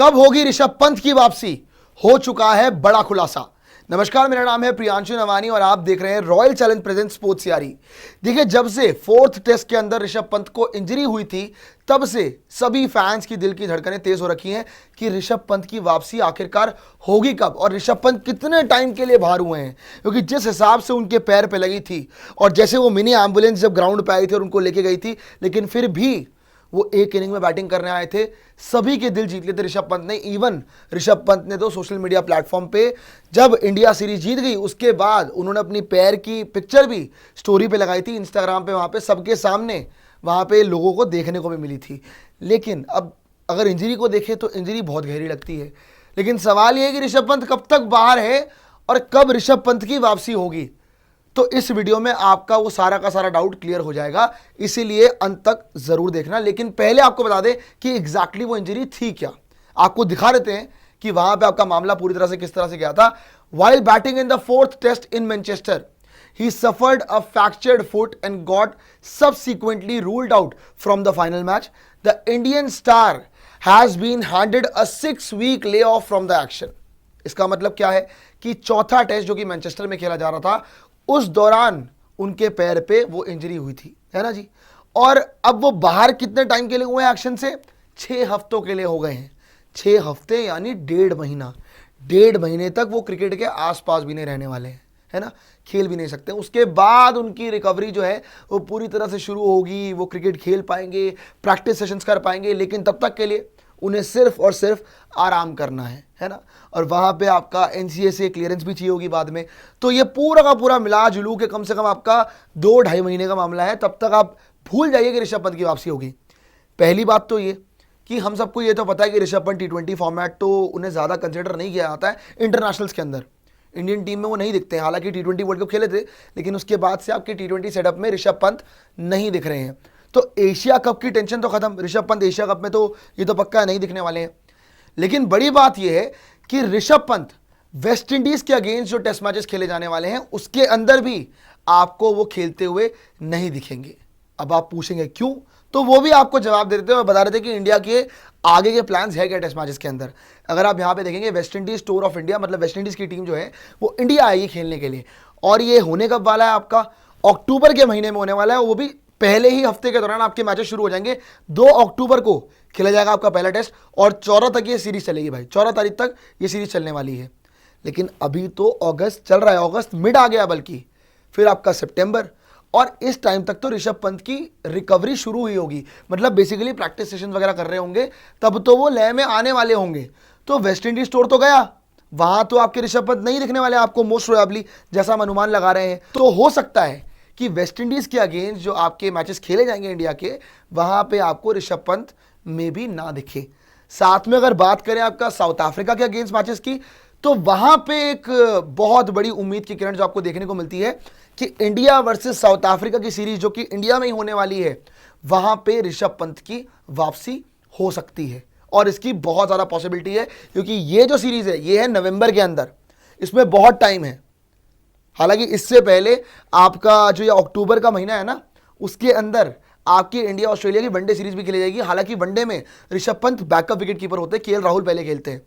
कब होगी ऋषभ पंत की वापसी? हो चुका है बड़ा खुलासा। नमस्कार, मेरा नाम है प्रियांशु नवानी और आप देख रहे हैं रॉयल चैलेंज प्रेजेंट स्पोर्ट्स यारी। देखिए, जब से फोर्थ टेस्ट के अंदर ऋषभ पंत को इंजरी हुई थी तब से सभी फैंस की दिल की धड़कनें तेज हो रखी हैं कि ऋषभ पंत की वापसी आखिरकार होगी कब और ऋषभ पंत कितने टाइम के लिए बाहर हुए हैं। क्योंकि जिस हिसाब से उनके पैर पे लगी थी और जैसे वो मिनी एम्बुलेंस जब ग्राउंड पे आई थी और उनको लेके गई थी, लेकिन फिर भी वो एक इनिंग में बैटिंग करने आए थे, सभी के दिल जीत लिए थे ऋषभ पंत ने। इवन ऋषभ पंत ने तो सोशल मीडिया प्लेटफॉर्म पे जब इंडिया सीरीज जीत गई उसके बाद उन्होंने अपनी पैर की पिक्चर भी स्टोरी पे लगाई थी इंस्टाग्राम पे, वहाँ पे सबके सामने वहाँ पे लोगों को देखने को भी मिली थी। लेकिन अब अगर इंजरी को देखें तो इंजरी बहुत गहरी लगती है। लेकिन सवाल ये है कि ऋषभ पंत कब तक बाहर है और कब ऋषभ पंत की वापसी होगी। तो इस वीडियो में आपका वो सारा का सारा डाउट क्लियर हो जाएगा, इसीलिए अंत तक जरूर देखना। लेकिन पहले आपको बता दें कि एग्जैक्टली वो इंजरी थी क्या। आपको दिखा देते हैं कि वहां पे आपका मामला पूरी तरह से किस तरह से गया था। While batting in the fourth test in Manchester, he suffered a fractured foot and got subsequently ruled out from the final match. The Indian star has been handed a 6-week layoff from the action. इसका मतलब क्या है कि चौथा test जो कि Manchester में खेला जा रहा था उस दौरान उनके पैर पे वो इंजरी हुई थी, है ना जी। और अब वो बाहर कितने टाइम के लिए हुए हैं एक्शन से? 6 हफ्तों के लिए हो गए हैं। 6 हफ्ते यानी 1.5 महीना। 1.5 महीने तक वो क्रिकेट के आसपास भी नहीं रहने वाले हैं, है ना, खेल भी नहीं सकते। उसके बाद उनकी रिकवरी जो है वो पूरी तरह से शुरू होगी, वो क्रिकेट खेल पाएंगे, प्रैक्टिस सेशंस कर पाएंगे। लेकिन तब तक के लिए उन्हें सिर्फ और सिर्फ आराम करना है ना। और वहाँ पे आपका एनसीए से क्लियरेंस भी चाहिए होगी बाद में। तो ये पूरा का पूरा मिला जुलू के कम से कम आपका 2-2.5 महीने का मामला है। तब तक आप भूल जाइए कि ऋषभ पंत की वापसी होगी। पहली बात तो ये कि हम सबको ये तो पता है कि ऋषभ पंत T20 फॉर्मेट तो उन्हें ज़्यादा कंसिडर नहीं किया जाता है इंटरनेशनल्स के अंदर। इंडियन टीम में वो नहीं दिखते हैं। हालांकि T20 वर्ल्ड कप खेले थे, लेकिन उसके बाद से आपके T20 सेटअप में ऋषभ पंत नहीं दिख रहे हैं। तो एशिया कप की टेंशन तो खत्म, ऋषभ पंत एशिया कप में तो ये तो पक्का नहीं दिखने वाले हैं। लेकिन बड़ी बात ये है कि ऋषभ पंत वेस्ट इंडीज के अगेंस्ट जो टेस्ट मैचेस खेले जाने वाले हैं उसके अंदर भी आपको वो खेलते हुए नहीं दिखेंगे। अब आप पूछेंगे क्यों, तो वो भी आपको जवाब दे देते हैं और बता रहे थे कि इंडिया के आगे के प्लान्स है क्या टेस्ट मैचेस के अंदर। अगर आप यहाँ पे देखेंगे West Indies tour of India, मतलब वेस्ट इंडीज की टीम जो है वो इंडिया आएगी खेलने के लिए। और ये होने कब वाला है? आपका अक्टूबर के महीने में होने वाला है। वो भी पहले ही हफ्ते के दौरान आपके मैचेस शुरू हो जाएंगे। 2 अक्टूबर को खेला जाएगा आपका पहला टेस्ट और 14 तक ये सीरीज चलेगी भाई। 14 तारीख तक ये सीरीज चलने वाली है। लेकिन अभी तो अगस्त चल रहा है, अगस्त मिड आ गया बल्कि, फिर आपका सितंबर, और इस टाइम तक तो ऋषभ पंत की रिकवरी शुरू हुई होगी। मतलब बेसिकली प्रैक्टिस सेशन वगैरह कर रहे होंगे, तब तो वो लय में आने वाले होंगे। तो वेस्ट इंडीज टूर तो गया, वहां तो आपके ऋषभ पंत नहीं दिखने वाले आपको मोस्ट प्रोबेबली, जैसा हम अनुमान लगा रहे हैं। तो हो सकता है कि वेस्ट इंडीज के अगेंस्ट जो आपके मैचेस खेले जाएंगे इंडिया के, वहां पे आपको ऋषभ पंत में भी ना दिखे। साथ में अगर बात करें आपका साउथ अफ्रीका के अगेंस्ट मैचेस की, तो वहां पे एक बहुत बड़ी उम्मीद की किरण जो आपको देखने को मिलती है कि इंडिया वर्सेस साउथ अफ्रीका की सीरीज जो कि इंडिया में ही होने वाली है, वहां पे ऋषभ पंत की वापसी हो सकती है। और इसकी बहुत ज्यादा पॉसिबिलिटी है क्योंकि ये जो सीरीज है ये है नवंबर के अंदर, इसमें बहुत टाइम है। हालांकि इससे पहले आपका जो ये अक्टूबर का महीना है ना, उसके अंदर आपकी इंडिया ऑस्ट्रेलिया की वनडे सीरीज भी खेली जाएगी। हालांकि वनडे में Rishabh Pant backup wicket keeper होते हैं, केएल राहुल पहले खेलते हैं,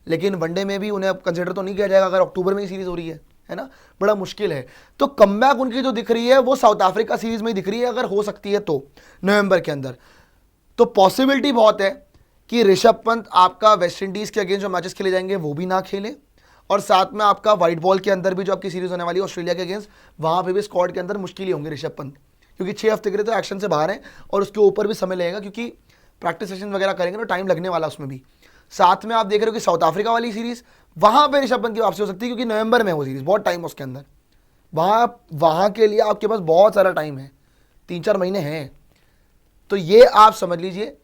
लेकिन वनडे में भी उन्हें कंसिडर तो नहीं किया जाएगा अगर अक्टूबर में ही सीरीज हो रही है ना। बड़ा मुश्किल है। तो कमबैक उनकी जो दिख रही है वो साउथ अफ्रीका सीरीज में दिख रही है, अगर हो सकती है तो नवंबर के अंदर। तो पॉसिबिलिटी बहुत है कि ऋषभ पंत आपका वेस्ट इंडीज के अगेंस्ट जो मैचेस खेले जाएंगे वो भी ना खेले, और साथ में आपका व्हाइट बॉल के अंदर भी जो आपकी सीरीज होने वाली है ऑस्ट्रेलिया के अगेंस्ट, वहां पे भी स्क्वाड के अंदर मुश्किल ही होंगे ऋषभ पंत, क्योंकि 6 हफ्ते के लिए तो एक्शन से बाहर है और उसके ऊपर भी समय लगेगा क्योंकि प्रैक्टिस सेशन वगैरह करेंगे तो टाइम लगने वाला उसमें भी। साथ में आप देख रहे हो कि साउथ अफ्रीका वाली सीरीज, वहां पे ऋषभ पंत की वापसी हो सकती है क्योंकि नवंबर में वो सीरीज, बहुत टाइम है उसके अंदर। वहां के लिए आपके पास बहुत सारा टाइम है, 3-4 महीने हैं। तो ये आप समझ लीजिए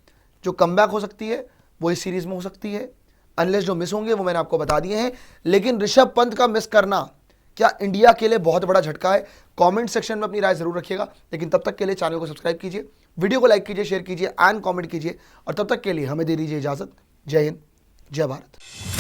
जो कमबैक हो सकती है वो इस सीरीज में हो सकती है, अनलेस जो मिस होंगे वो मैंने आपको बता दिए हैं। लेकिन ऋषभ पंत का मिस करना क्या इंडिया के लिए बहुत बड़ा झटका है? कमेंट सेक्शन में अपनी राय जरूर रखिएगा। लेकिन तब तक के लिए चैनल को सब्सक्राइब कीजिए, वीडियो को लाइक कीजिए, शेयर कीजिए एंड कमेंट कीजिए। और तब तक के लिए हमें दे दीजिए इजाजत। जय हिंद, जय भारत।